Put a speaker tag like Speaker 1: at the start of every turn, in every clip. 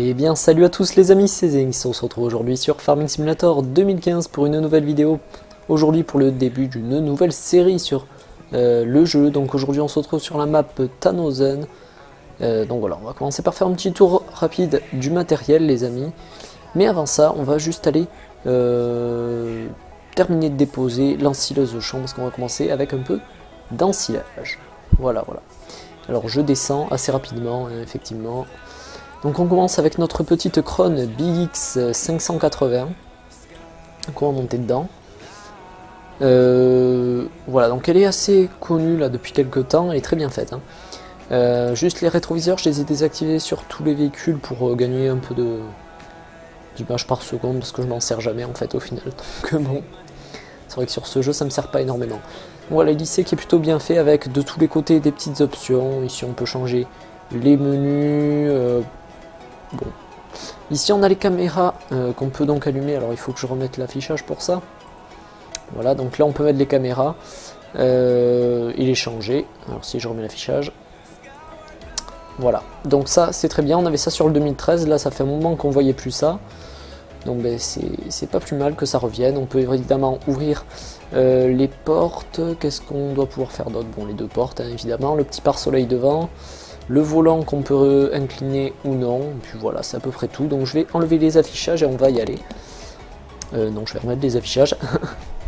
Speaker 1: Et bien salut à tous les amis, c'est Zenx, on se retrouve aujourd'hui sur Farming Simulator 2015 pour une nouvelle vidéo. Aujourd'hui pour le début d'une nouvelle série sur le jeu. Donc aujourd'hui on se retrouve sur la map Tannhausen. Donc voilà, on va commencer par faire un petit tour rapide du matériel les amis. Mais avant ça, on va juste aller terminer de déposer l'ensileuse au champ parce qu'on va commencer avec un peu d'ensilage. Voilà. Alors je descends assez rapidement, effectivement. Donc on commence avec notre petite Krone BX 580. Donc on va monter dedans. Voilà, donc elle est assez connue là depuis quelques temps, elle est très bien faite. Juste les rétroviseurs, je les ai désactivés sur tous les véhicules pour gagner un peu d'image par seconde parce que je m'en sers jamais en fait au final. Donc bon, c'est vrai que sur ce jeu ça me sert pas énormément. Voilà, l'IC qui est plutôt bien fait avec de tous les côtés des petites options. Ici on peut changer les menus. Bon. Ici on a les caméras qu'on peut donc allumer, alors il faut que je remette l'affichage pour ça. Voilà, donc là on peut mettre les caméras, il est changé, alors si je remets l'affichage. Voilà, donc ça c'est très bien, on avait ça sur le 2013, là ça fait un moment qu'on voyait plus ça. Donc ben, c'est pas plus mal que ça revienne, on peut évidemment ouvrir les portes, qu'est-ce qu'on doit pouvoir faire d'autre? Bon les deux portes hein, évidemment, le petit pare-soleil devant. Le volant qu'on peut incliner ou non, puis voilà, c'est à peu près tout. Donc je vais enlever les affichages et on va y aller. Donc je vais remettre les affichages.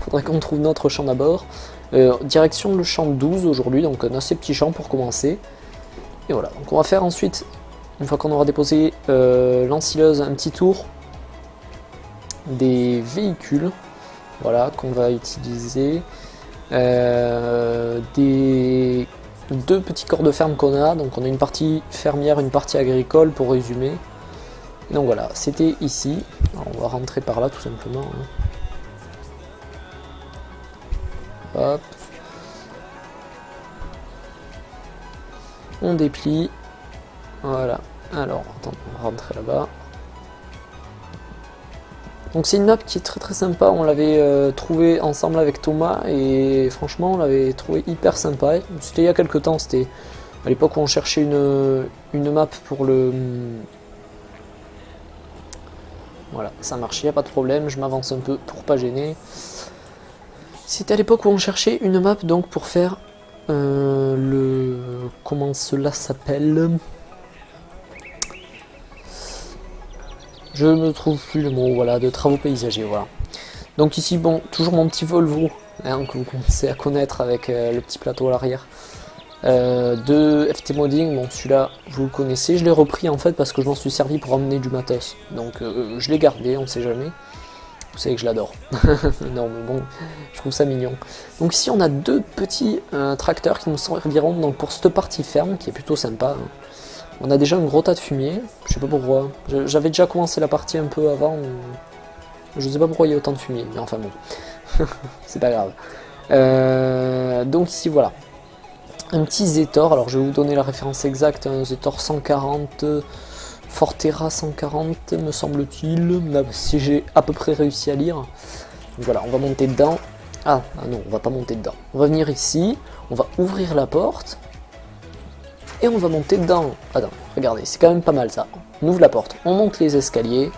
Speaker 1: Faudrait qu'on trouve notre champ d'abord. Direction le champ 12 aujourd'hui, donc un assez petit champ pour commencer. Et voilà, donc on va faire ensuite, une fois qu'on aura déposé l'ensileuse, un petit tour des véhicules. Voilà, qu'on va utiliser. Deux petits corps de ferme qu'on a, donc on a une partie fermière, une partie agricole pour résumer. Et donc voilà, c'était ici. Alors on va rentrer par là tout simplement. Hop. On déplie. Voilà. Alors, attends, on va rentrer là-bas. Donc c'est une map qui est très sympa, on l'avait trouvé ensemble avec Thomas et franchement on l'avait trouvé hyper sympa. C'était il y a quelques temps, c'était à l'époque où on cherchait une map pour le... Voilà, ça marchait, il n'y a pas de problème, je m'avance un peu pour pas gêner. C'était à l'époque où on cherchait une map donc pour faire le... Comment cela s'appelle ? Je ne trouve plus le mot, voilà, de travaux paysagers, voilà. Donc ici, bon, toujours mon petit Volvo, hein, que vous commencez à connaître avec le petit plateau à l'arrière, de FT Modding. Bon, celui-là, vous le connaissez, je l'ai repris en fait parce que je m'en suis servi pour emmener du matos. Donc je l'ai gardé, on sait jamais. Vous savez que je l'adore. Non, mais bon, je trouve ça mignon. Donc ici, on a deux petits tracteurs qui nous serviront donc, pour cette partie ferme, qui est plutôt sympa. Hein. On a déjà un gros tas de fumier, je sais pas pourquoi. J'avais déjà commencé la partie un peu avant. Je sais pas pourquoi il y a autant de fumier, mais enfin bon. C'est pas grave. Donc ici voilà. Un petit Zetor, alors je vais vous donner la référence exacte. Un Zetor 140, Forterra 140 me semble-t-il. Si j'ai à peu près réussi à lire. Donc voilà, on va monter dedans. Ah non, on va pas monter dedans. On va venir ici, on va ouvrir la porte. Et on va monter dedans. Attends, regardez, c'est quand même pas mal ça. On ouvre la porte, on monte les escaliers,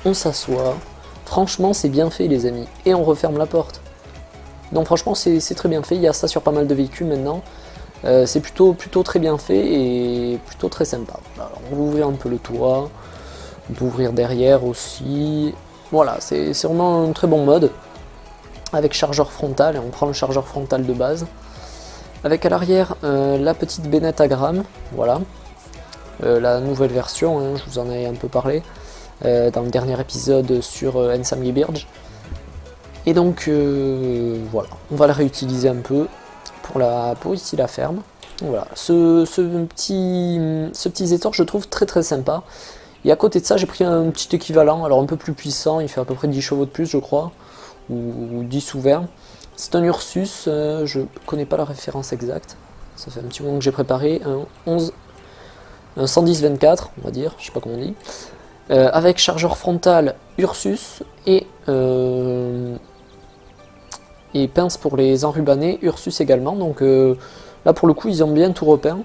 Speaker 1: on s'assoit. Franchement, c'est bien fait les amis. Et on referme la porte. Donc franchement, c'est très bien fait. Il y a ça sur pas mal de véhicules maintenant. C'est plutôt très bien fait et plutôt très sympa. Alors, on va ouvrir un peu le toit. On peut ouvrir derrière aussi. Voilà, c'est vraiment un très bon mode. Avec chargeur frontal, et on prend le chargeur frontal de base. Avec à l'arrière la petite bennette à gramme, voilà, la nouvelle version, hein, je vous en ai un peu parlé dans le dernier épisode sur Ensemble Birge. Et donc voilà, on va la réutiliser un peu pour ici la ferme. Voilà, ce petit Zetor je trouve très sympa. Et à côté de ça j'ai pris un petit équivalent, alors un peu plus puissant, il fait à peu près 10 chevaux de plus je crois, ou 10 ou 20. C'est un Ursus, je connais pas la référence exacte, ça fait un petit moment que j'ai préparé, un 110-24 on va dire, je sais pas comment on dit, avec chargeur frontal Ursus et pince pour les enrubanner Ursus également, donc là pour le coup ils ont bien tout repeint,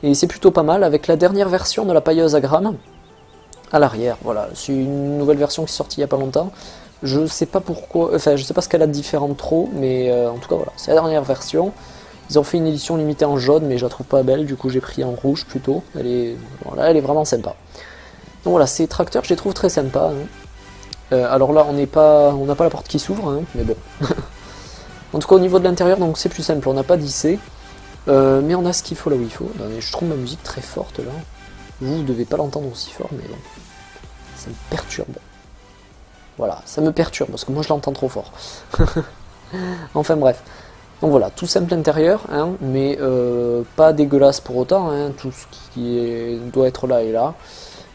Speaker 1: et c'est plutôt pas mal, avec la dernière version de la pailleuse à gramme, à l'arrière. Voilà, c'est une nouvelle version qui est sortie il y a pas longtemps. Je sais pas pourquoi, enfin je sais pas ce qu'elle a de différent trop, mais en tout cas voilà, c'est la dernière version. Ils ont fait une édition limitée en jaune, mais je la trouve pas belle, du coup j'ai pris en rouge plutôt. Elle est vraiment sympa. Donc voilà, ces tracteurs je les trouve très sympas. Hein. Alors là on n'a pas la porte qui s'ouvre, hein, mais bon. En tout cas au niveau de l'intérieur, donc c'est plus simple, on n'a pas d'IC, mais on a ce qu'il faut là où il faut. Je trouve ma musique très forte là. Vous devez pas l'entendre aussi fort, mais bon, ça me perturbe. Voilà, ça me perturbe parce que moi je l'entends trop fort. Enfin bref. Donc voilà, tout simple intérieur, hein, mais pas dégueulasse pour autant, hein, tout ce doit être là et là.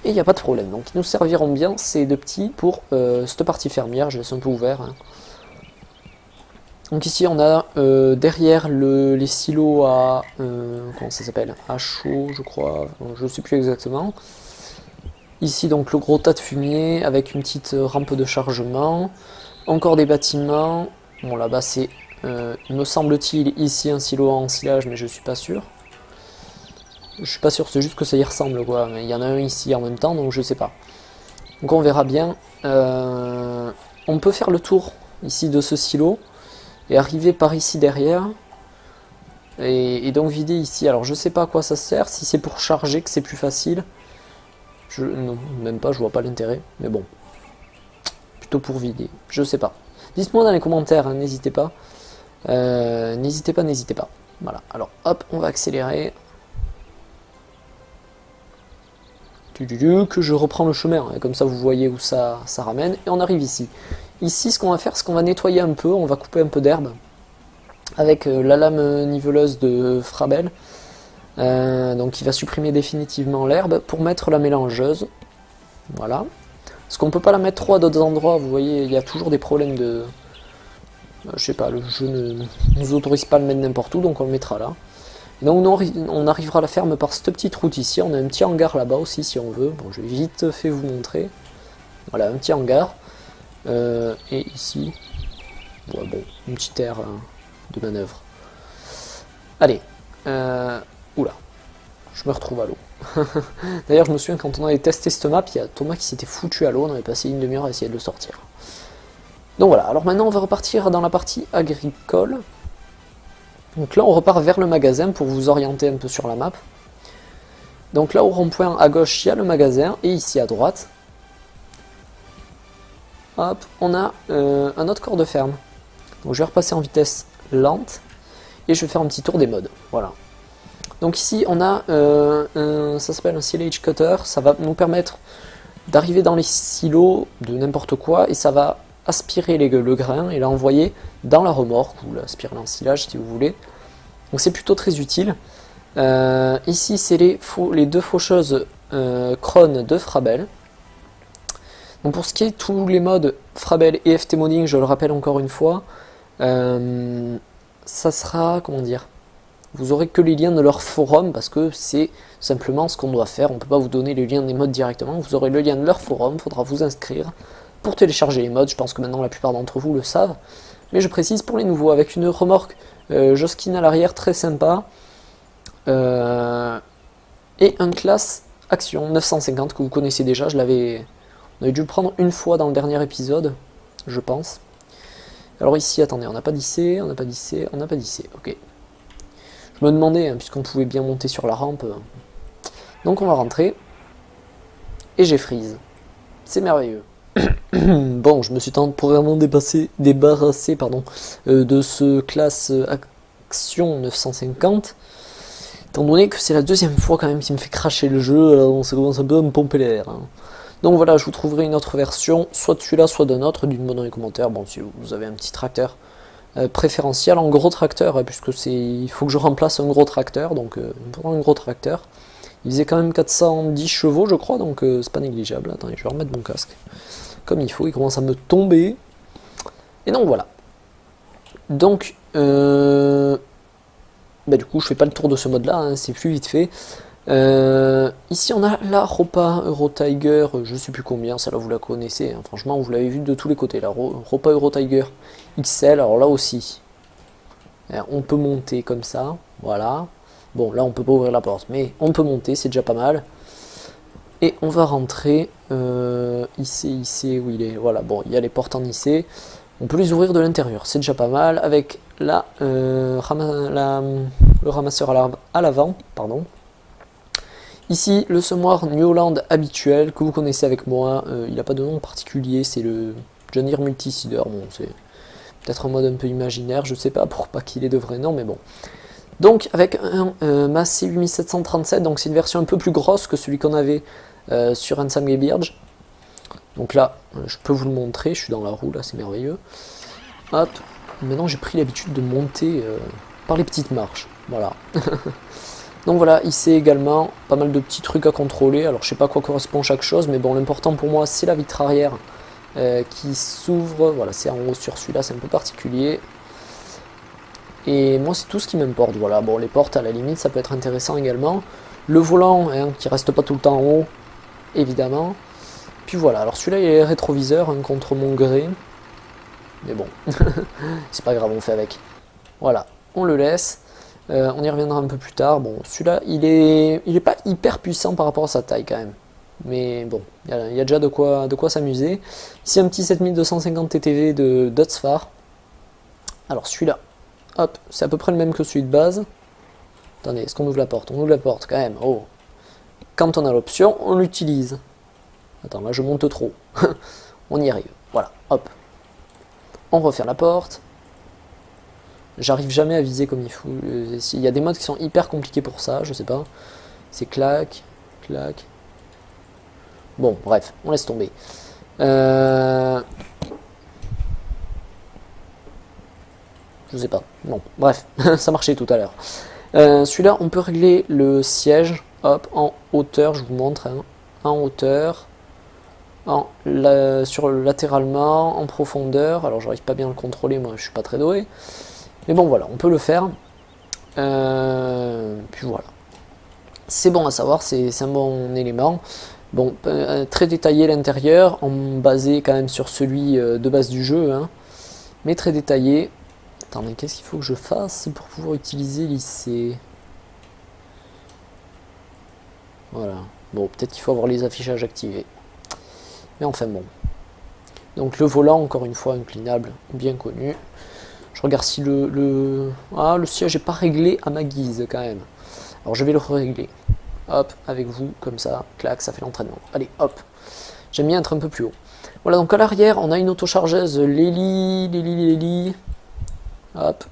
Speaker 1: Et il n'y a pas de problème. Donc ils nous serviront bien ces deux petits pour cette partie fermière, je laisse un peu ouvert. Hein. Donc ici on a derrière les silos à comment ça s'appelle, à chaud je crois, je sais plus exactement. Ici donc le gros tas de fumier avec une petite rampe de chargement, encore des bâtiments. Bon là-bas c'est, il me semble-t-il ici un silo en ensilage mais je suis pas sûr. Je suis pas sûr, c'est juste que ça y ressemble quoi, mais il y en a un ici en même temps donc je sais pas. Donc on verra bien. On peut faire le tour ici de ce silo et arriver par ici derrière et donc vider ici. Alors je sais pas à quoi ça sert, si c'est pour charger que c'est plus facile, non, même pas, je vois pas l'intérêt, mais bon, plutôt pour vider, je sais pas. Dites-moi dans les commentaires, hein, n'hésitez pas, n'hésitez pas, n'hésitez pas. Voilà, alors hop, on va accélérer. Que je reprends le chemin, hein, comme ça vous voyez où ça ramène, et on arrive ici. Ici, ce qu'on va faire, c'est qu'on va nettoyer un peu, on va couper un peu d'herbe avec la lame niveleuse de Frabel. Donc il va supprimer définitivement l'herbe pour mettre la mélangeuse. Voilà. Parce qu'on peut pas la mettre trop à d'autres endroits, vous voyez, il y a toujours des problèmes de... je sais pas, le jeu ne nous autorise pas à le mettre n'importe où, donc on le mettra là. Et donc on arrivera à la ferme par cette petite route ici, on a un petit hangar là-bas aussi si on veut. Bon, je vais vite fait vous montrer. Voilà, un petit hangar. Et ici, ouais, bon, une petite aire de manœuvre. Allez, oula, je me retrouve à l'eau. D'ailleurs, je me souviens quand on avait testé cette map, il y a Thomas qui s'était foutu à l'eau, on avait passé une demi-heure à essayer de le sortir. Donc voilà, alors maintenant on va repartir dans la partie agricole. Donc là on repart vers le magasin pour vous orienter un peu sur la map. Donc là au rond-point à gauche il y a le magasin et ici à droite, hop, on a un autre corps de ferme. Donc je vais repasser en vitesse lente et je vais faire un petit tour des modes. Voilà. Donc ici on a ça s'appelle un silage cutter, ça va nous permettre d'arriver dans les silos de n'importe quoi et ça va aspirer le grain et l'envoyer dans la remorque ou l'aspirer en silage si vous voulez. Donc c'est plutôt très utile. Ici c'est les deux faucheuses Krone de Frabel. Donc pour ce qui est tous les modes Frabel et FT Modding, je le rappelle encore une fois, ça sera, comment dire, vous aurez que les liens de leur forum parce que c'est simplement ce qu'on doit faire. On ne peut pas vous donner les liens des modes directement, vous aurez le lien de leur forum, il faudra vous inscrire pour télécharger les modes. Je pense que maintenant la plupart d'entre vous le savent, mais je précise pour les nouveaux, avec une remorque Joskin à l'arrière très sympa et un classe Action 950 que vous connaissez déjà, on avait dû le prendre une fois dans le dernier épisode, je pense. Alors ici, attendez, on n'a pas d'IC, on n'a pas d'IC, on n'a pas d'IC, ok. Je me demandais, hein, puisqu'on pouvait bien monter sur la rampe. Donc on va rentrer. Et j'ai freeze. C'est merveilleux. Bon, je me suis temporairement débarrassé de ce classe Action 950. Étant donné que c'est la deuxième fois quand même qu'il me fait cracher le jeu, alors ça commence un peu à me pomper l'air. Hein. Donc voilà, je vous trouverai une autre version, soit de celui-là, soit d'un autre, dites-moi dans les commentaires. Bon, si vous avez un petit tracteur préférentiel en gros tracteur, puisque il faut que je remplace un gros tracteur, donc il me faudra un gros tracteur. Il faisait quand même 410 chevaux, je crois, donc c'est pas négligeable. Attendez, je vais remettre mon casque comme il faut, il commence à me tomber. Et donc voilà. Donc, du coup, je fais pas le tour de ce mode-là, hein, c'est plus vite fait. Ici, on a la Ropa Euro Tiger, je sais plus combien, celle-là vous la connaissez, hein, franchement, vous l'avez vu de tous les côtés, la Ropa Euro Tiger XL, alors là aussi, on peut monter comme ça, voilà. Bon, là, on peut pas ouvrir la porte, mais on peut monter, c'est déjà pas mal. Et on va rentrer ici où il est. Voilà, bon, il y a les portes en IC. On peut les ouvrir de l'intérieur, c'est déjà pas mal. Avec le ramasseur à l'avant, pardon. Ici, le semoir New Holland habituel que vous connaissez avec moi. Il n'a pas de nom particulier, c'est le John Deere Multiseeder. Bon, c'est peut-être un mode un peu imaginaire, je sais pas, pour pas qu'il ait de vrai nom, mais bon. Donc avec un Massey 8737, donc c'est une version un peu plus grosse que celui qu'on avait sur Handsome Birch. Donc là, je peux vous le montrer, je suis dans la roue là, c'est merveilleux. Hop, maintenant j'ai pris l'habitude de monter par les petites marches, voilà. Donc voilà, ici également, pas mal de petits trucs à contrôler, alors je sais pas à quoi correspond chaque chose, mais bon, l'important pour moi c'est la vitre arrière qui s'ouvre, voilà, c'est en haut sur celui-là, c'est un peu particulier. Et moi c'est tout ce qui m'importe, voilà, bon les portes à la limite ça peut être intéressant également. Le volant hein, qui reste pas tout le temps en haut, évidemment. Puis voilà, alors celui-là il est rétroviseur hein, contre mon gré. Mais bon, c'est pas grave, on fait avec. Voilà, on le laisse. On y reviendra un peu plus tard. Bon, celui-là il est pas hyper puissant par rapport à sa taille quand même. Mais bon, il y a déjà de quoi s'amuser. Ici un petit 7250 TTV de Dutsfar. Alors celui-là, hop, c'est à peu près le même que celui de base. Attendez, est-ce qu'on ouvre la porte? On ouvre la porte quand même. Oh. Quand on a l'option, on l'utilise. Attends, là je monte trop. On y arrive. Voilà, hop. On referme la porte. J'arrive jamais à viser comme il faut. Il y a des modes qui sont hyper compliqués pour ça, je sais pas. C'est clac, clac. Bon, bref, on laisse tomber. Je sais pas. Bon, bref, ça marchait tout à l'heure. Celui-là, on peut régler le siège. Hop, en hauteur, je vous montre. Hein, en hauteur. Sur latéralement, en profondeur. Alors, j'arrive pas bien à le contrôler, moi, je suis pas très doué. Mais bon, voilà, on peut le faire. Puis voilà. C'est bon à savoir, c'est un bon élément. Bon, très détaillé l'intérieur, basé quand même sur celui de base du jeu. Hein, mais très détaillé. Attendez, qu'est-ce qu'il faut que je fasse pour pouvoir utiliser l'IC? Voilà. Bon, peut-être qu'il faut avoir les affichages activés. Mais enfin bon. Donc le volant, encore une fois, inclinable, bien connu. Je regarde si le siège n'est pas réglé à ma guise quand même. Alors je vais le régler. Hop, avec vous, comme ça, clac, ça fait l'entraînement. Allez, hop. J'aime bien être un peu plus haut. Voilà, donc à l'arrière, on a une autochargeuse Lely. Hop.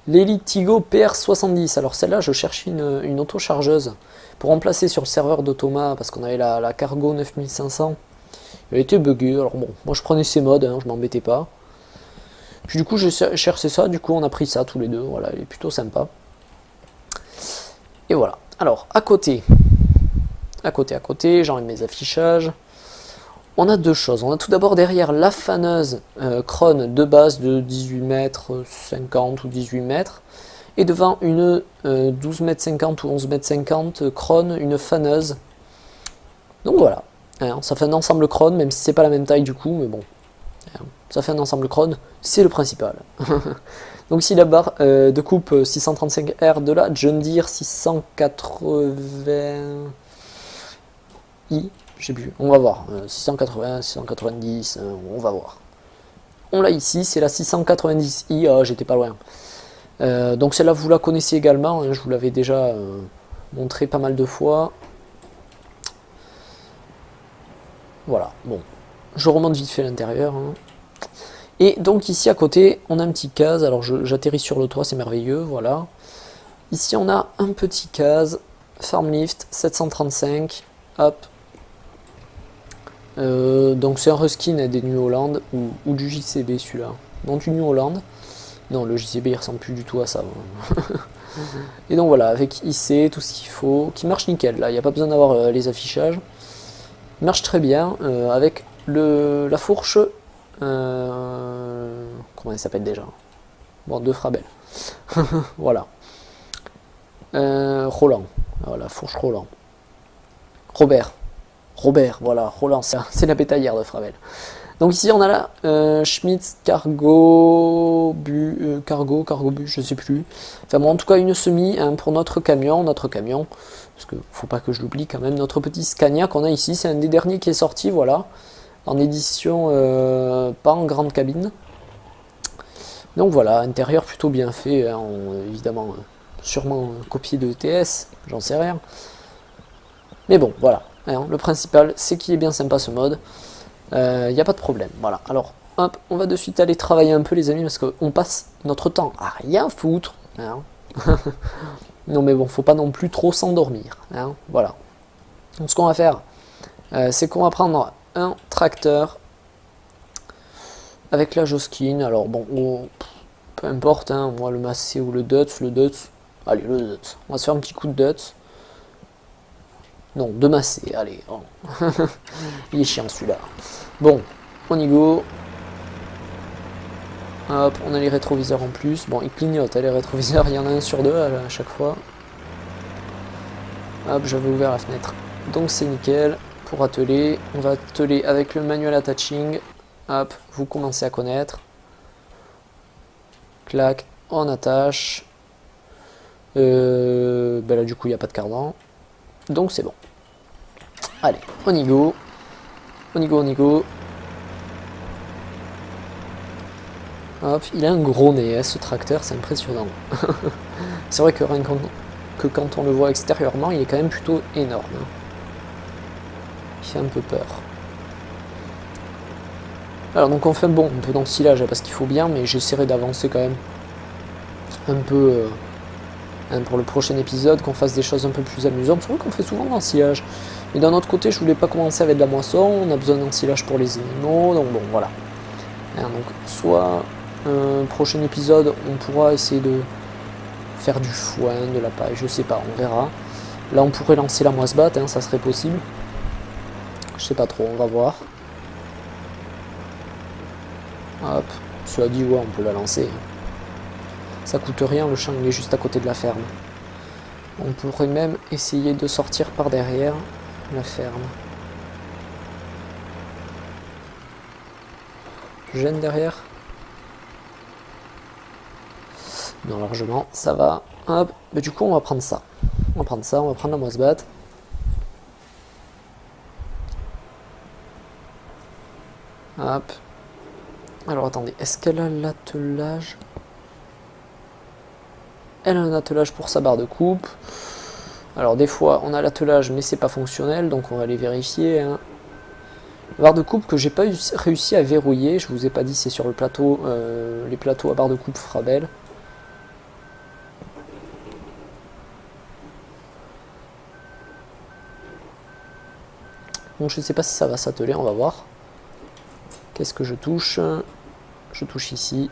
Speaker 1: Lely Tigo PR70. Alors celle-là, je cherche une autochargeuse pour remplacer sur le serveur d'Automa parce qu'on avait la Cargo 9500. Elle était buggée. Alors bon, moi je prenais ces modes, hein, je m'embêtais pas. Puis du coup, j'ai cherché ça. Du coup, on a pris ça tous les deux. Voilà, elle est plutôt sympa. Et voilà. Alors, à côté, j'enlève mes affichages. On a deux choses. On a tout d'abord derrière la faneuse Krone de base de 18 mètres 50 ou 18 mètres. Et devant une 12 mètres 50 ou 11 mètres 50 Krone, une faneuse. Donc voilà. Alors, ça fait un ensemble Krone, même si c'est pas la même taille du coup, mais bon. Ça fait un ensemble Krone, c'est le principal. Donc ici la barre de coupe 635R de la John Deere 680i, je sais plus, on va voir, 680, 690, on va voir. On l'a ici, c'est la 690i, oh, j'étais pas loin. Donc celle-là vous la connaissez également, hein, je vous l'avais déjà montré pas mal de fois. Voilà, bon, je remonte vite fait à l'intérieur. Hein. Et donc ici à côté, on a un petit case, alors j'atterris sur le toit, c'est merveilleux, voilà. Ici on a un petit case, Farmlift 735, hop. Donc c'est un reskin des New Holland, ou du JCB celui-là. Non, du New Holland. Non, le JCB il ressemble plus du tout à ça. Et donc voilà, avec IC, tout ce qu'il faut, qui marche nickel, là, il n'y a pas besoin d'avoir les affichages. Il marche très bien, avec la fourche... comment elle s'appelle déjà? Bon, de Frabel. Voilà. Roland. Voilà, fourche Roland. Robert, voilà, Roland, c'est la bétaillère de Frabel. Donc ici on a la Schmitz Cargo Bu, je sais plus. Enfin bon, en tout cas une semi hein, pour notre camion. parce que faut pas que je l'oublie quand même, notre petit Scania qu'on a ici, c'est un des derniers qui est sorti, voilà, en édition pas en grande cabine. Donc voilà, intérieur plutôt bien fait, hein, évidemment, sûrement copié de ETS, j'en sais rien. Mais bon, voilà, hein, le principal c'est qu'il est bien sympa ce mode, il n'y a pas de problème, voilà. Alors, hop, on va de suite aller travailler un peu les amis, parce qu'on passe notre temps à rien foutre, hein. Non mais bon, faut pas non plus trop s'endormir, hein, voilà. Donc ce qu'on va faire, c'est qu'on va prendre un tracteur avec la Josquin. Alors bon, peu importe, hein, moi le Massey ou le Dutz, allez le Dutz. On va se faire un petit coup de Dutz. Non, de Massey, allez. Oh. Il est chiant celui-là. Bon, on y go. Hop, on a les rétroviseurs en plus. Bon, ils clignotent, hein, les rétroviseurs, il y en a un sur deux à chaque fois. Hop, j'avais ouvert la fenêtre. Donc c'est nickel. Pour atteler, on va atteler avec le manual attaching. Hop, vous commencez à connaître. Clac, on attache. Ben là du coup il n'y a pas de cardan. Donc c'est bon. Allez, on y go. On y go, on y go. Hop, il a un gros nez, hein, ce tracteur, c'est impressionnant. C'est vrai que rien que quand on le voit extérieurement, il est quand même plutôt énorme. Hein. Il fait un peu peur. Alors donc on fait un peu d'ensilage parce qu'il faut bien, mais j'essaierai d'avancer quand même un peu pour le prochain épisode, qu'on fasse des choses un peu plus amusantes. C'est vrai qu'on fait souvent d'ensilage. Mais d'un autre côté, je voulais pas commencer avec de la moisson, on a besoin d'ensilage pour les animaux, donc bon voilà. Alors, donc soit un prochain épisode, on pourra essayer de faire du foin, de la paille, je sais pas, on verra. Là on pourrait lancer la moisse-batte, hein, ça serait possible. Je sais pas trop, on va voir. Hop, cela dit, ouais, on peut la lancer. Ça coûte rien, le champ il est juste à côté de la ferme. On pourrait même essayer de sortir par derrière la ferme. Je gêne derrière. Non, largement, ça va. Hop, mais du coup on va prendre ça. On va prendre ça, on va prendre la moisse-batte. Hop. Alors attendez, est-ce qu'elle a l'attelage? Elle a un attelage pour sa barre de coupe. Alors des fois on a l'attelage mais c'est pas fonctionnel, donc on va les vérifier. Hein. Barre de coupe que j'ai pas réussi à verrouiller, je vous ai pas dit, c'est sur le plateau, les plateaux à barre de coupe Frabel. Donc je sais pas si ça va s'atteler, on va voir. Qu'est-ce que je touche? Je touche ici.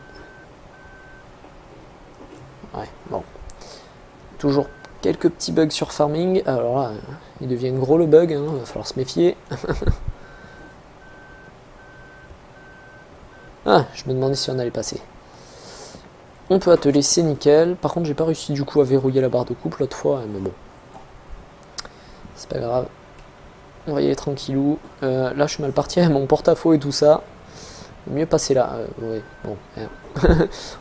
Speaker 1: Ouais, bon. Toujours quelques petits bugs sur farming. Alors là, il devient gros le bug, hein, va falloir se méfier. Ah, je me demandais si on allait passer. On peut atteler, c'est nickel. Par contre, j'ai pas réussi du coup à verrouiller la barre de coupe l'autre fois, mais bon. C'est pas grave. On va y aller tranquillou. Là, je suis mal parti avec mon porte-à-faux et tout ça. Mieux passer là. Ouais, bon.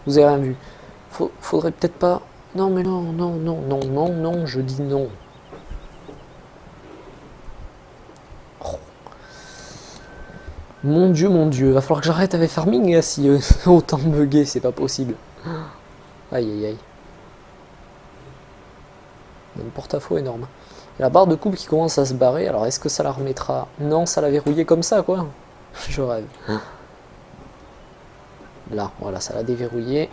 Speaker 1: Vous avez rien vu. Faudrait peut-être pas... Non, mais non, non, non, non, non, non, je dis non. Oh. Mon dieu, va falloir que j'arrête avec farming si autant bugger, c'est pas possible. Aïe aïe aïe. Un porte-à-faux énorme. La barre de coupe qui commence à se barrer, alors est-ce que ça la remettra? Non, ça l'a verrouillé comme ça quoi. Je rêve. Là, voilà, ça l'a déverrouillé.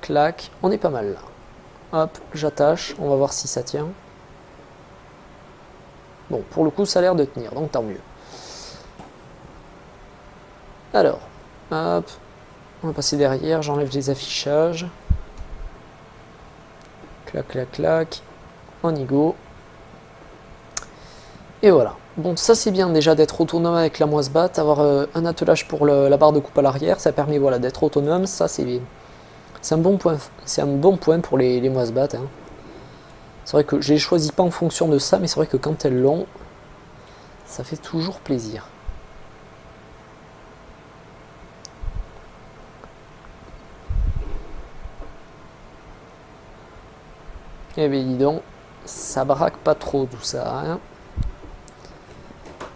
Speaker 1: Clac, on est pas mal là. Hop, j'attache, on va voir si ça tient. Bon, pour le coup, ça a l'air de tenir, donc tant mieux. Alors, hop, on va passer derrière, j'enlève les affichages. Clac, clac, clac. On y go. Et voilà. Bon, ça c'est bien déjà d'être autonome avec la moisse-batte, avoir un attelage pour la barre de coupe à l'arrière, ça permet voilà, d'être autonome, ça c'est un bon point. C'est un bon point pour les moisse-battes. Hein. C'est vrai que je les choisis pas en fonction de ça, mais c'est vrai que quand elles l'ont, ça fait toujours plaisir. Eh bien dis donc, ça braque pas trop tout ça, hein.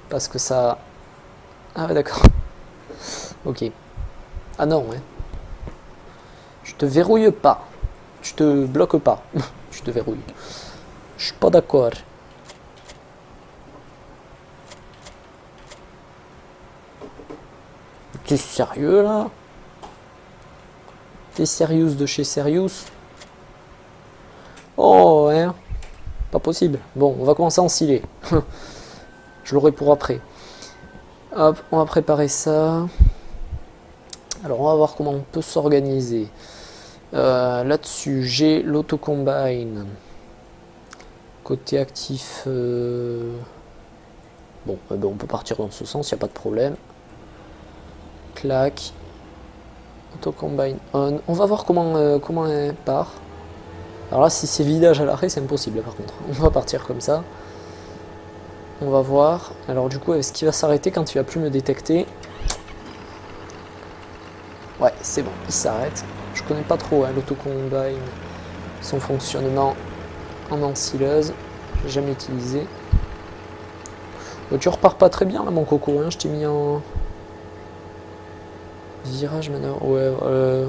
Speaker 1: Parce que ça... Ah ouais d'accord. Ok. Ah non, ouais. Je te verrouille pas. Tu te bloques pas. Tu te verrouilles. Je suis pas d'accord. T'es sérieux là? T'es sérieux de chez Serious? Oh, hein? Pas possible. Bon, on va commencer à ensiler. Je l'aurai pour après. Hop, on va préparer ça. Alors, on va voir comment on peut s'organiser. Là-dessus, j'ai l'autocombine. Côté actif... Bon, ben, on peut partir dans ce sens, il n'y a pas de problème. Clac. Autocombine on. On va voir comment elle part. Alors là, si c'est vidage à l'arrêt, c'est impossible par contre. On va partir comme ça. On va voir. Alors du coup, est-ce qu'il va s'arrêter quand il va plus me détecter? Ouais, c'est bon, il s'arrête. Je connais pas trop hein, l'autocombine, son fonctionnement en ensileuse. J'ai jamais utilisé. Tu repars pas très bien là, mon coco. Hein. Je t'ai mis en virage manœuvre. Ouais.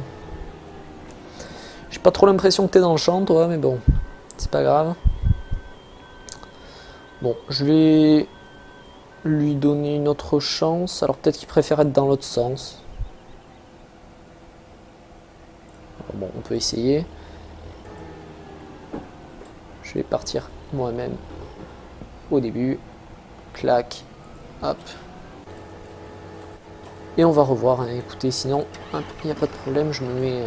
Speaker 1: J'ai pas trop l'impression que t'es dans le champ, toi, mais bon, c'est pas grave. Bon, je vais lui donner une autre chance. Alors peut-être qu'il préfère être dans l'autre sens. Alors, bon, on peut essayer. Je vais partir moi-même au début. Clac. Hop. Et on va revoir. Hein. Écoutez, sinon, il n'y a pas de problème. Je me mets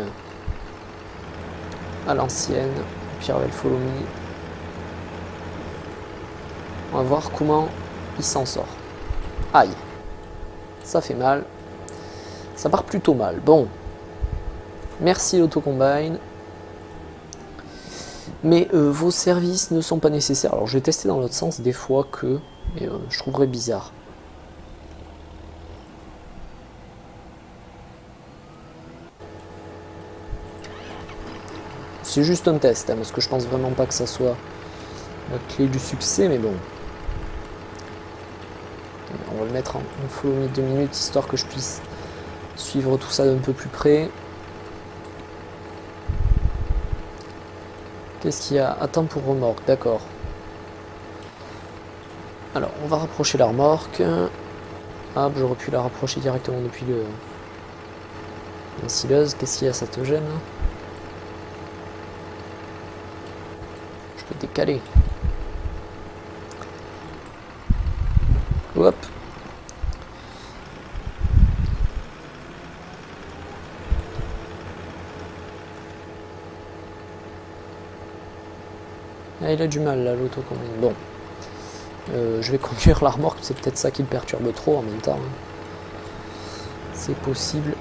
Speaker 1: à l'ancienne. Pierre will follow me. On va voir comment il s'en sort. Aïe. Ça fait mal. Ça part plutôt mal. Bon. Merci l'autocombine. Mais vos services ne sont pas nécessaires. Alors je vais tester dans l'autre sens des fois que... Mais je trouverais bizarre. C'est juste un test, hein, parce que je pense vraiment pas que ça soit la clé du succès, mais bon. On va le mettre en follow me 2 minutes, histoire que je puisse suivre tout ça d'un peu plus près. Qu'est-ce qu'il y a? Attends pour remorque, d'accord. Alors, on va rapprocher la remorque. Hop, j'aurais pu la rapprocher directement depuis l'ensileuse. Qu'est-ce qu'il y a? Ça te gêne? Je peux décaler. Hop. Ah, il a du mal là, l'autocombine. Bon. Je vais conduire la remorque, c'est peut-être ça qui le perturbe trop en même temps. C'est possible.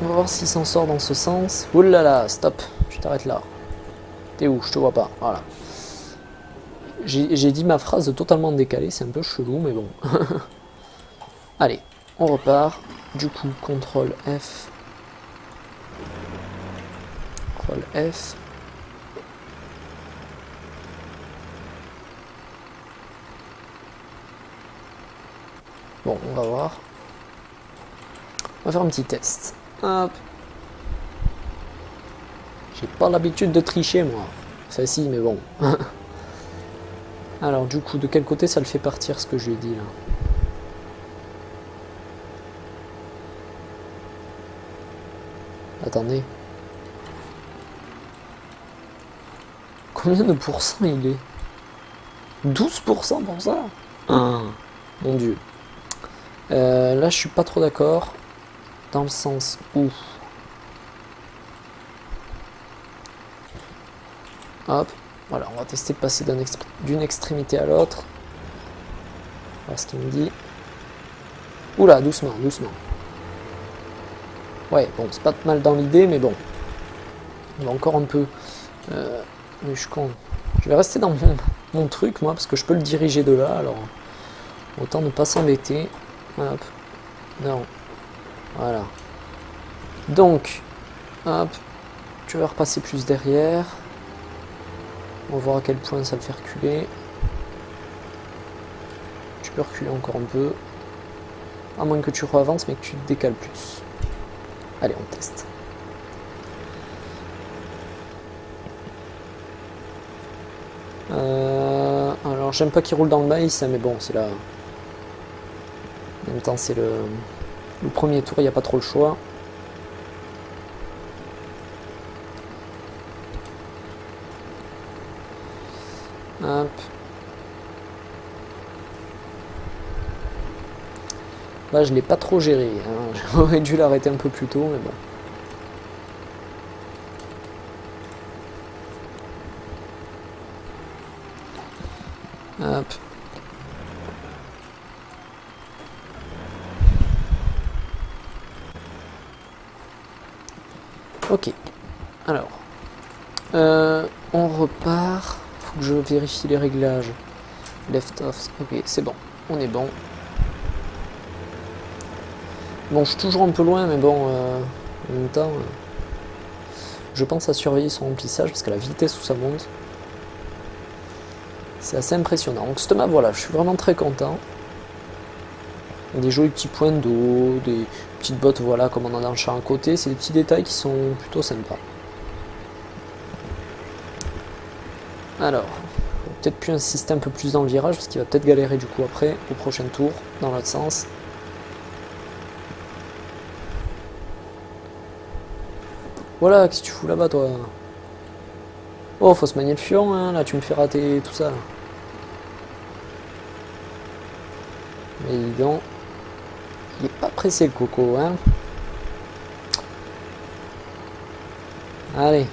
Speaker 1: On va voir s'il s'en sort dans ce sens. Ouh là là, stop, tu t'arrêtes là. T'es où? Je te vois pas. Voilà. J'ai dit ma phrase totalement décalée, c'est un peu chelou, mais bon. Allez, on repart. Du coup, CTRL F. CTRL F. Bon, on va voir. On va faire un petit test. Hop. J'ai pas l'habitude de tricher, moi. Enfin, si, mais bon. Alors, du coup, de quel côté ça le fait partir, ce que je lui ai dit, là? Attendez. Combien de pourcents il est? 12% pour ça? Ah, mon dieu. Là, je suis pas trop d'accord. Dans le sens où... Hop. Voilà, on va tester de passer d'une extrémité à l'autre. Voir ce qu'il me dit. Oula, doucement, doucement. Ouais, bon, c'est pas mal dans l'idée, mais bon. On va encore un peu... mais je suis con. Je vais rester dans mon truc, moi, parce que je peux le diriger de là, alors... Autant ne pas s'embêter. Hop. Non. Voilà. Donc, hop. Tu vas repasser plus derrière. On va voir à quel point ça le fait reculer. Tu peux reculer encore un peu. À moins que tu re-avances, mais que tu te décales plus. Allez, on teste. Alors, j'aime pas qu'il roule dans le maïs, mais bon, c'est là. En même temps, c'est le premier tour, il n'y a pas trop le choix. Hop. Là, je l'ai pas trop géré. Hein. J'aurais dû l'arrêter un peu plus tôt, mais bon. Hop. Ok. Alors. On repart. Faut que je vérifie les réglages. Left off. Ok, c'est bon. On est bon. Bon, je suis toujours un peu loin, mais bon, en même temps, je pense à surveiller son remplissage parce que la vitesse où ça monte, c'est assez impressionnant. Donc cette map, voilà, je suis vraiment très content. Des jolis petits points d'eau, des petites bottes, voilà, comme on en a dans le champ à côté, c'est des petits détails qui sont plutôt sympas. Alors, peut-être plus insister un peu plus dans le virage parce qu'il va peut-être galérer du coup après, au prochain tour, dans l'autre sens. Voilà, qu'est-ce que tu fous là-bas, toi? Oh, faut se manier le fion, hein, là, tu me fais rater tout ça. Mais dis donc, il est pas pressé, le coco, hein. Allez.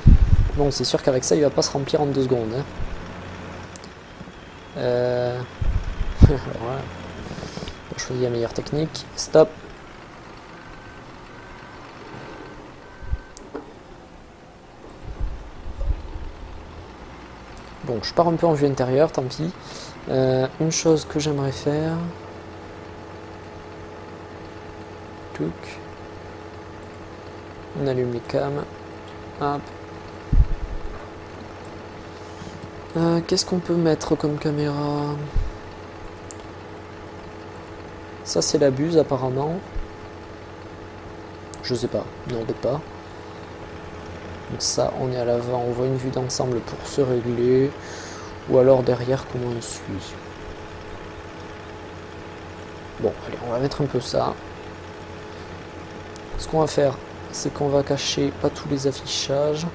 Speaker 1: Bon, c'est sûr qu'avec ça, il va pas se remplir en 2 secondes. Hein. Voilà. On choisit la meilleure technique. Stop. Bon, je pars un peu en vue intérieure, tant pis. Une chose que j'aimerais faire. Touc. On allume les cams. Hop. Qu'est-ce qu'on peut mettre comme caméra? Ça c'est la buse apparemment. Je sais pas, non peut-être pas. Donc ça on est à l'avant, on voit une vue d'ensemble pour se régler. Ou alors derrière comment on suit. Bon allez on va mettre un peu ça. Ce qu'on va faire c'est qu'on va cacher pas tous les affichages.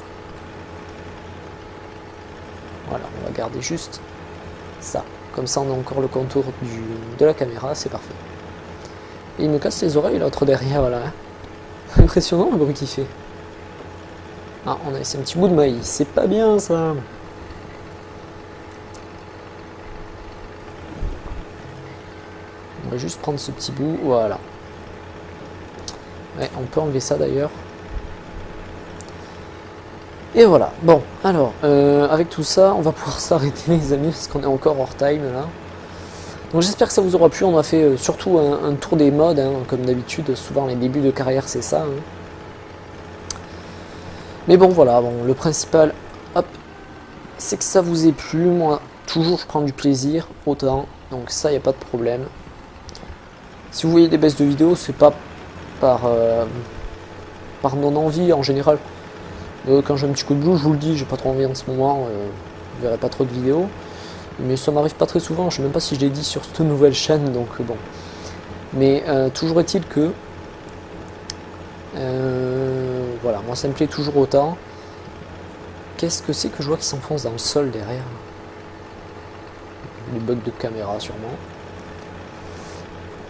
Speaker 1: Voilà, on va garder juste ça. Comme ça, on a encore le contour de la caméra, c'est parfait. Et il me casse les oreilles, l'autre derrière, voilà. Impressionnant le bruit qu'il fait. Ah, on a laissé un petit bout de maïs, c'est pas bien ça. On va juste prendre ce petit bout, voilà. Ouais, on peut enlever ça d'ailleurs. Et voilà, bon, alors, avec tout ça, on va pouvoir s'arrêter les amis, parce qu'on est encore hors time là. Donc j'espère que ça vous aura plu, on a fait surtout un tour des modes, hein, comme d'habitude, souvent les débuts de carrière c'est ça. Hein. Mais bon voilà, bon, le principal, hop, c'est que ça vous ait plu, moi toujours je prends du plaisir, autant, donc ça y a pas de problème. Si vous voyez des baisses de vidéos, c'est pas par non-envie en général. Quand j'ai un petit coup de blues, je vous le dis, j'ai pas trop envie en ce moment, je verrai pas trop de vidéos. Mais ça m'arrive pas très souvent, je sais même pas si je l'ai dit sur cette nouvelle chaîne, donc bon. Mais toujours est-il que... voilà, moi ça me plaît toujours autant. Qu'est-ce que c'est que je vois qui s'enfonce dans le sol derrière? Les bugs de caméra sûrement.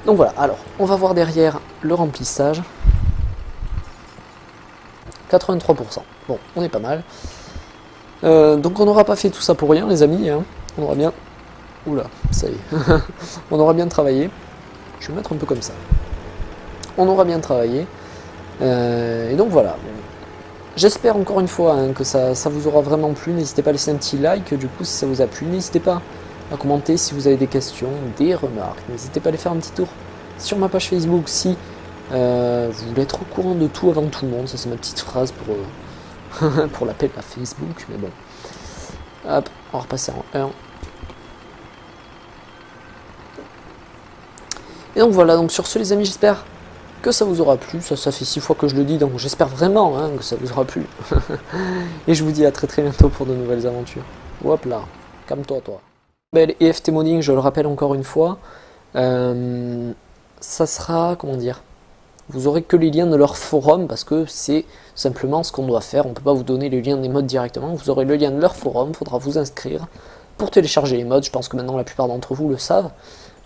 Speaker 1: Donc voilà, alors, on va voir derrière le remplissage. 83%. Bon, on est pas mal. Donc on n'aura pas fait tout ça pour rien, les amis. Hein. On aura bien... Oula, ça y est. On aura bien travaillé. Je vais me mettre un peu comme ça. On aura bien travaillé. Et donc voilà. J'espère encore une fois hein, que ça vous aura vraiment plu. N'hésitez pas à laisser un petit like du coup si ça vous a plu. N'hésitez pas à commenter si vous avez des questions, des remarques. N'hésitez pas à aller faire un petit tour sur ma page Facebook si vous voulez être au courant de tout avant tout le monde. Ça c'est ma petite phrase pour l'appel à Facebook, mais bon. Hop, on va repasser en 1. Et donc voilà, donc sur ce les amis, j'espère que ça vous aura plu. Ça fait 6 fois que je le dis, donc j'espère vraiment hein, que ça vous aura plu. Et je vous dis à très très bientôt pour de nouvelles aventures. Hop là, calme-toi toi. Belle EFT Modding, je le rappelle encore une fois, ça sera, comment dire, vous aurez que les liens de leur forum parce que c'est simplement ce qu'on doit faire. On ne peut pas vous donner les liens des mods directement. Vous aurez le lien de leur forum, il faudra vous inscrire pour télécharger les mods. Je pense que maintenant la plupart d'entre vous le savent.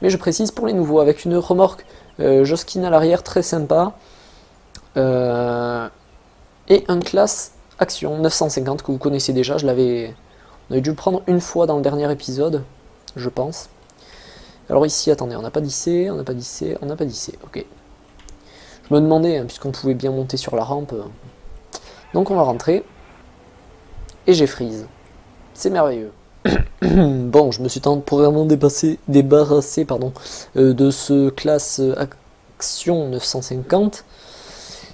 Speaker 1: Mais je précise pour les nouveaux, avec une remorque Joskin à l'arrière très sympa. Et une classe Action 950 que vous connaissez déjà. On avait dû le prendre une fois dans le dernier épisode, je pense. Alors ici, attendez, on n'a pas d'IC, on n'a pas d'IC, on n'a pas d'IC, ok. Je me demandais, hein, puisqu'on pouvait bien monter sur la rampe. Donc on va rentrer. Et j'ai freeze. C'est merveilleux. Bon, je me suis temporairement débarrassé de ce classe Action 950.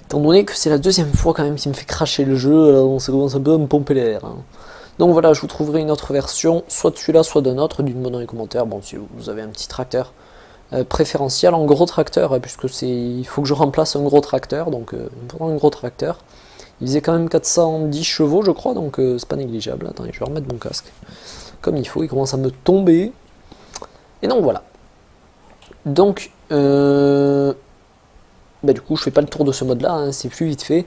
Speaker 1: Étant donné que c'est la deuxième fois quand même qu'il me fait cracher le jeu, alors ça commence un peu à me pomper l'air. Hein. Donc voilà, je vous trouverai une autre version, soit de celui-là, soit d'un autre, dites-moi dans les commentaires, bon si vous avez un petit tracteur préférentiel en gros tracteur, hein, puisque il faut que je remplace un gros tracteur, donc il me faudra un gros tracteur. Il faisait quand même 410 chevaux je crois, donc c'est pas négligeable. Attendez, je vais remettre mon casque comme il faut, il commence à me tomber. Et donc voilà. Donc, du coup je fais pas le tour de ce mode là, hein, c'est plus vite fait.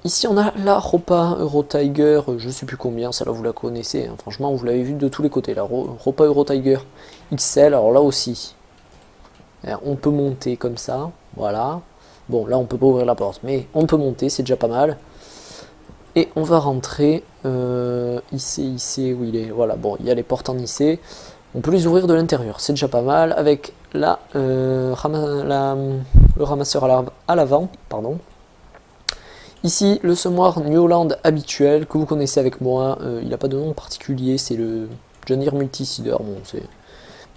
Speaker 1: Ici on a la Ropa Euro Tiger, je sais plus combien, celle-là vous la connaissez, hein, franchement vous l'avez vu de tous les côtés, la Ropa Euro Tiger XL, alors là aussi, on peut monter comme ça, voilà, bon là on peut pas ouvrir la porte, mais on peut monter, c'est déjà pas mal, et on va rentrer, IC, où il est, voilà, bon il y a les portes en IC, on peut les ouvrir de l'intérieur, c'est déjà pas mal, avec la, le ramasseur à l'avant, pardon. Ici, le semoir New Holland habituel que vous connaissez avec moi, il n'a pas de nom particulier, c'est le John Deere Multiseeder, bon, c'est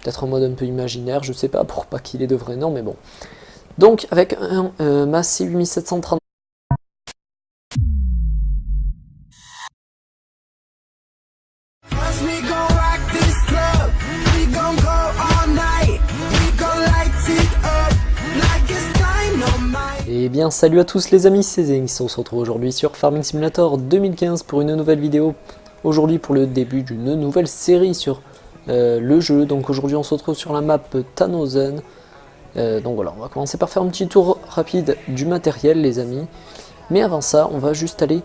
Speaker 1: peut-être un mode un peu imaginaire, je sais pas, pour pas qu'il ait de vrai nom, mais bon. Donc, avec un Massey 8730. Et bien salut à tous les amis, c'est Zenx, on se retrouve aujourd'hui sur Farming Simulator 2015 pour une nouvelle vidéo. Aujourd'hui pour le début d'une nouvelle série sur le jeu, donc aujourd'hui on se retrouve sur la map Tannhausen. Donc voilà, on va commencer par faire un petit tour rapide du matériel les amis. Mais avant ça, on va juste aller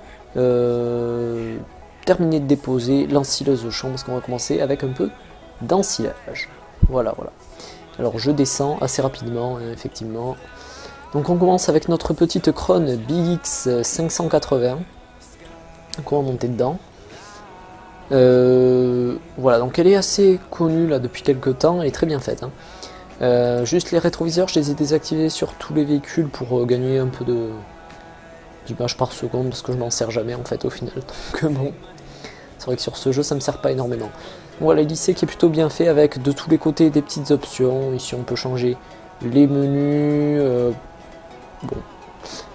Speaker 1: terminer de déposer l'ensileuse au champ parce qu'on va commencer avec un peu d'ensilage. Voilà, voilà. Alors je descends assez rapidement, hein, effectivement. Donc on commence avec notre petite Krone BX 580. Donc on va monter dedans. Voilà, donc elle est assez connue là depuis quelques temps, elle est très bien faite. Hein. Juste les rétroviseurs, je les ai désactivés sur tous les véhicules pour gagner un peu d'image par seconde parce que je m'en sers jamais en fait au final. Donc bon, c'est vrai que sur ce jeu ça me sert pas énormément. Voilà, l'IC qui est plutôt bien fait avec de tous les côtés des petites options. Ici on peut changer les menus. Bon.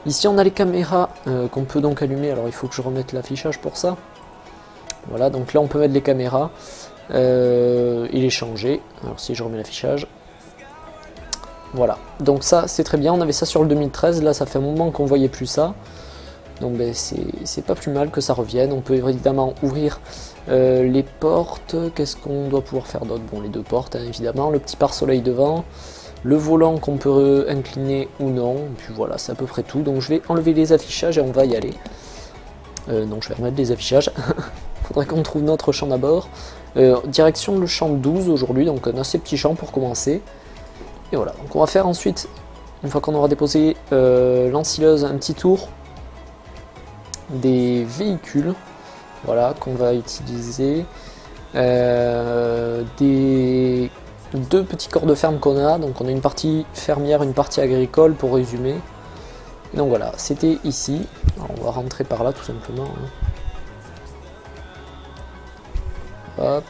Speaker 1: Ici on a les caméras qu'on peut donc allumer, alors il faut que je remette l'affichage pour ça. Voilà, donc là on peut mettre les caméras, il est changé, alors si je remets l'affichage, voilà, donc ça c'est très bien, on avait ça sur le 2013, là ça fait un moment qu'on voyait plus ça, donc ben, c'est pas plus mal que ça revienne. On peut évidemment ouvrir les portes, qu'est-ce qu'on doit pouvoir faire d'autre? Bon, les deux portes hein, évidemment, le petit pare-soleil devant, le volant qu'on peut incliner ou non, et puis voilà, c'est à peu près tout. Donc je vais enlever les affichages et on va y aller. Donc je vais remettre les affichages. Faudrait qu'on trouve notre champ d'abord. Direction le champ 12 aujourd'hui, donc un assez petit champ pour commencer. Et voilà, donc on va faire ensuite, une fois qu'on aura déposé l'ensileuse, un petit tour des véhicules. Voilà, qu'on va utiliser. Deux petits corps de ferme qu'on a, donc on a une partie fermière, une partie agricole pour résumer. Et donc voilà, c'était ici. Alors on va rentrer par là tout simplement. Hop.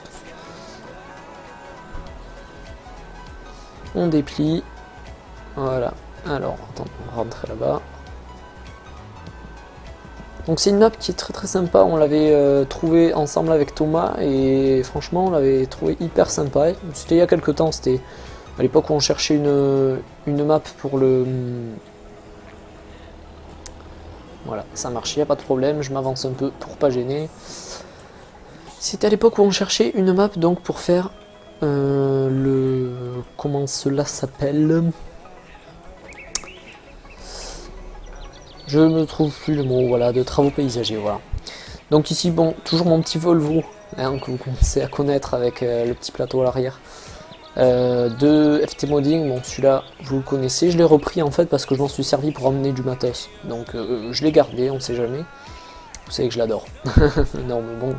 Speaker 1: On déplie. Voilà. Alors, attends, on va rentrer là-bas. Donc c'est une map qui est très très sympa, on l'avait trouvé ensemble avec Thomas et franchement on l'avait trouvé hyper sympa. C'était il y a quelques temps, c'était à l'époque où on cherchait une map pour le... Voilà, ça marche, il n'y a pas de problème, je m'avance un peu pour pas gêner. C'était à l'époque où on cherchait une map donc pour faire le... Comment cela s'appelle? Je ne trouve plus le mot, voilà, de travaux paysagers, voilà. Donc ici, bon, toujours mon petit Volvo, hein, que vous commencez à connaître avec le petit plateau à l'arrière. De FT Modding, bon celui-là, vous le connaissez, je l'ai repris en fait parce que je m'en suis servi pour emmener du matos. Donc je l'ai gardé, on sait jamais. Vous savez que je l'adore. Non mais bon,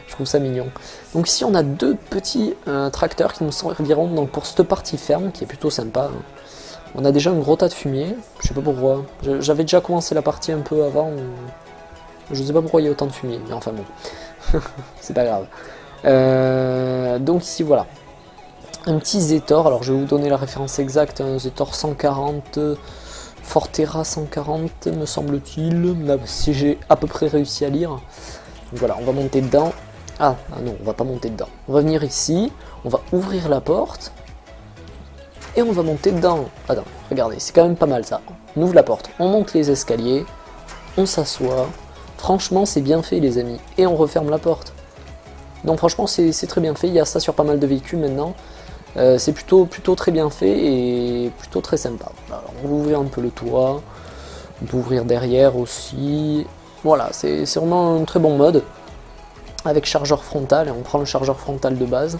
Speaker 1: je trouve ça mignon. Donc ici on a deux petits tracteurs qui nous serviront donc pour cette partie ferme, qui est plutôt sympa. Hein. On a déjà un gros tas de fumier, je sais pas pourquoi. J'avais déjà commencé la partie un peu avant. Je sais pas pourquoi il y a autant de fumier, mais enfin bon. C'est pas grave. Donc ici voilà. Un petit Zetor, alors je vais vous donner la référence exacte, un Zetor 140, Forterra 140 me semble-t-il, si j'ai à peu près réussi à lire. Donc voilà, on va monter dedans. Ah non, on va pas monter dedans. On va venir ici, on va ouvrir la porte. Et on va monter dedans. Attends, regardez, c'est quand même pas mal ça. On ouvre la porte, on monte les escaliers, on s'assoit. Franchement, c'est bien fait les amis. Et on referme la porte. Donc franchement, c'est très bien fait. Il y a ça sur pas mal de véhicules maintenant. C'est plutôt très bien fait et plutôt très sympa. Alors, on va ouvrir un peu le toit. On peut ouvrir derrière aussi. Voilà, c'est vraiment un très bon mode. Avec chargeur frontal, et on prend le chargeur frontal de base.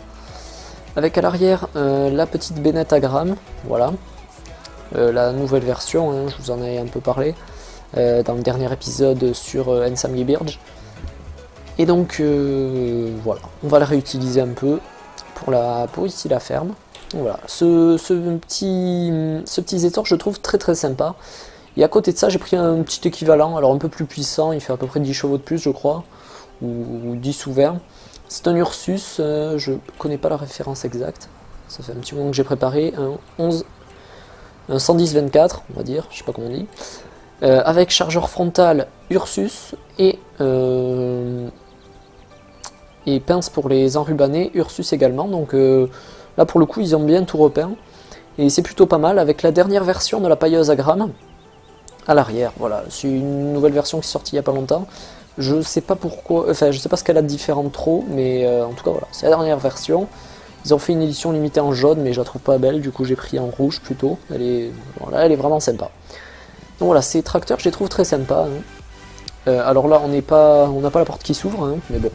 Speaker 1: Avec à l'arrière la petite bennette à gramme, voilà. La nouvelle version, hein, je vous en ai un peu parlé dans le dernier épisode sur Ensemble Birge. Et donc voilà, on va la réutiliser un peu pour ici la ferme. Voilà, ce petit Zetor je trouve très très sympa. Et à côté de ça j'ai pris un petit équivalent, alors un peu plus puissant, il fait à peu près 10 chevaux de plus je crois, ou 10 ou 20. C'est un Ursus, je connais pas la référence exacte, ça fait un petit moment que j'ai préparé, un 110-24 on va dire, je sais pas comment on dit, avec chargeur frontal Ursus et pince pour les enrubanner, Ursus également, donc là pour le coup ils ont bien tout repeint, et c'est plutôt pas mal, avec la dernière version de la pailleuse à grammes, à l'arrière, voilà, c'est une nouvelle version qui est sortie il y a pas longtemps. Je sais pas pourquoi, enfin je sais pas ce qu'elle a de différent trop, mais en tout cas voilà, c'est la dernière version. Ils ont fait une édition limitée en jaune, mais je la trouve pas belle, du coup j'ai pris en rouge plutôt. Elle est vraiment sympa. Donc voilà, ces tracteurs je les trouve très sympas. Hein. Alors là on n'a pas la porte qui s'ouvre, hein, mais bon.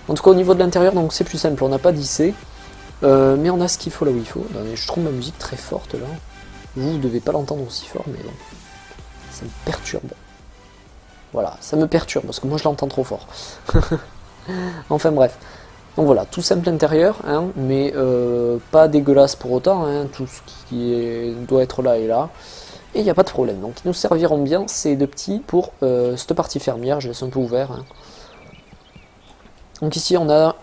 Speaker 1: En tout cas au niveau de l'intérieur, donc c'est plus simple, on n'a pas d'IC, mais on a ce qu'il faut là où il faut. Je trouve ma musique très forte là. Vous ne devez pas l'entendre aussi fort, mais bon, ça me perturbe. Voilà, ça me perturbe parce que moi je l'entends trop fort. Enfin bref. Donc voilà, tout simple intérieur, hein, mais pas dégueulasse pour autant. Hein, tout ce qui doit être là et là. Et il n'y a pas de problème. Donc ils nous serviront bien ces deux petits pour cette partie fermière. Je laisse un peu ouvert. Hein. Donc ici on a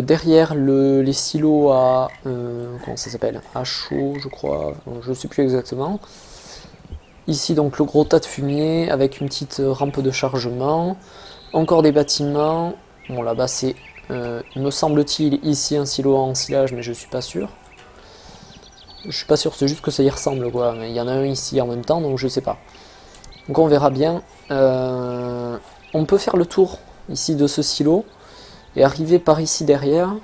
Speaker 1: derrière les silos à... comment ça s'appelle? À chaud je crois. Je ne sais plus exactement. Ici donc le gros tas de fumier avec une petite rampe de chargement, encore des bâtiments, bon là-bas c'est, me semble-t-il, ici un silo à ensilage mais je suis pas sûr. Je suis pas sûr, c'est juste que ça y ressemble quoi, mais il y en a un ici en même temps donc je sais pas. Donc on verra bien. On peut faire le tour ici de ce silo et arriver par ici derrière.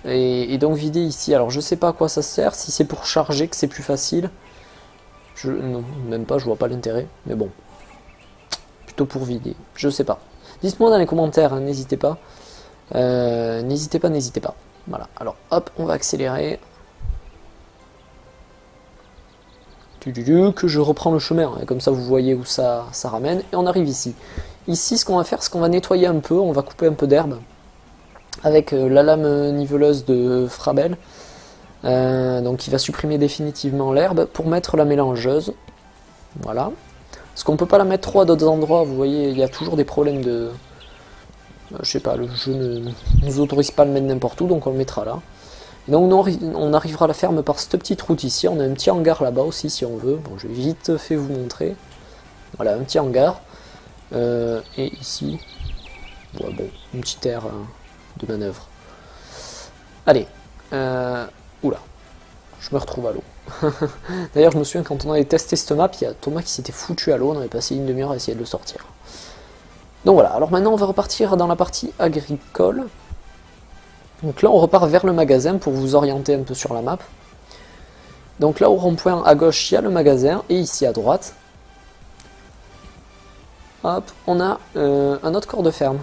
Speaker 1: Et donc vider ici, alors je sais pas à quoi ça sert, si c'est pour charger que c'est plus facile. Non, même pas, je vois pas l'intérêt, mais bon. Plutôt pour vider, je sais pas. Dites-moi dans les commentaires, hein, n'hésitez pas. N'hésitez pas. Voilà, alors hop, on va accélérer. Que je reprends le chemin, hein, comme ça vous voyez où ça ramène. Et on arrive ici. Ici, ce qu'on va faire, c'est qu'on va nettoyer un peu, on va couper un peu d'herbe. Avec la lame niveleuse de Frabel. Donc il va supprimer définitivement l'herbe pour mettre la mélangeuse. Voilà. Parce qu'on peut pas la mettre trop à d'autres endroits, vous voyez, il y a toujours des problèmes de... je sais pas, le jeu ne nous autorise pas à le mettre n'importe où, donc on le mettra là. Et donc on arrivera à la ferme par cette petite route ici, on a un petit hangar là-bas aussi si on veut. Bon, je vais vite fait vous montrer. Voilà, un petit hangar. Et ici, bon, une petite aire de manœuvre. Allez, oula, je me retrouve à l'eau. D'ailleurs, je me souviens quand on avait testé cette map, il y a Thomas qui s'était foutu à l'eau, on avait passé une demi-heure à essayer de le sortir. Donc voilà, alors maintenant on va repartir dans la partie agricole. Donc là on repart vers le magasin pour vous orienter un peu sur la map. Donc là au rond-point à gauche il y a le magasin et ici à droite, hop, on a un autre corps de ferme.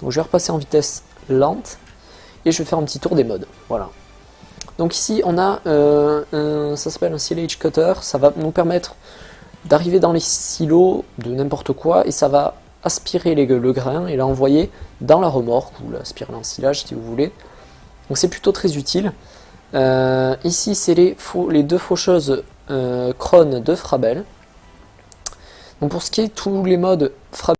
Speaker 1: Donc je vais repasser en vitesse lente et je vais faire un petit tour des modes. Voilà. Donc ici on a ça s'appelle un silage cutter, ça va nous permettre d'arriver dans les silos de n'importe quoi et ça va aspirer le grain et l'envoyer dans la remorque ou l'aspirer en silage si vous voulez. Donc c'est plutôt très utile. Ici c'est les deux faucheuses Krone de Frabel. Donc pour ce qui est tous les modes Frabel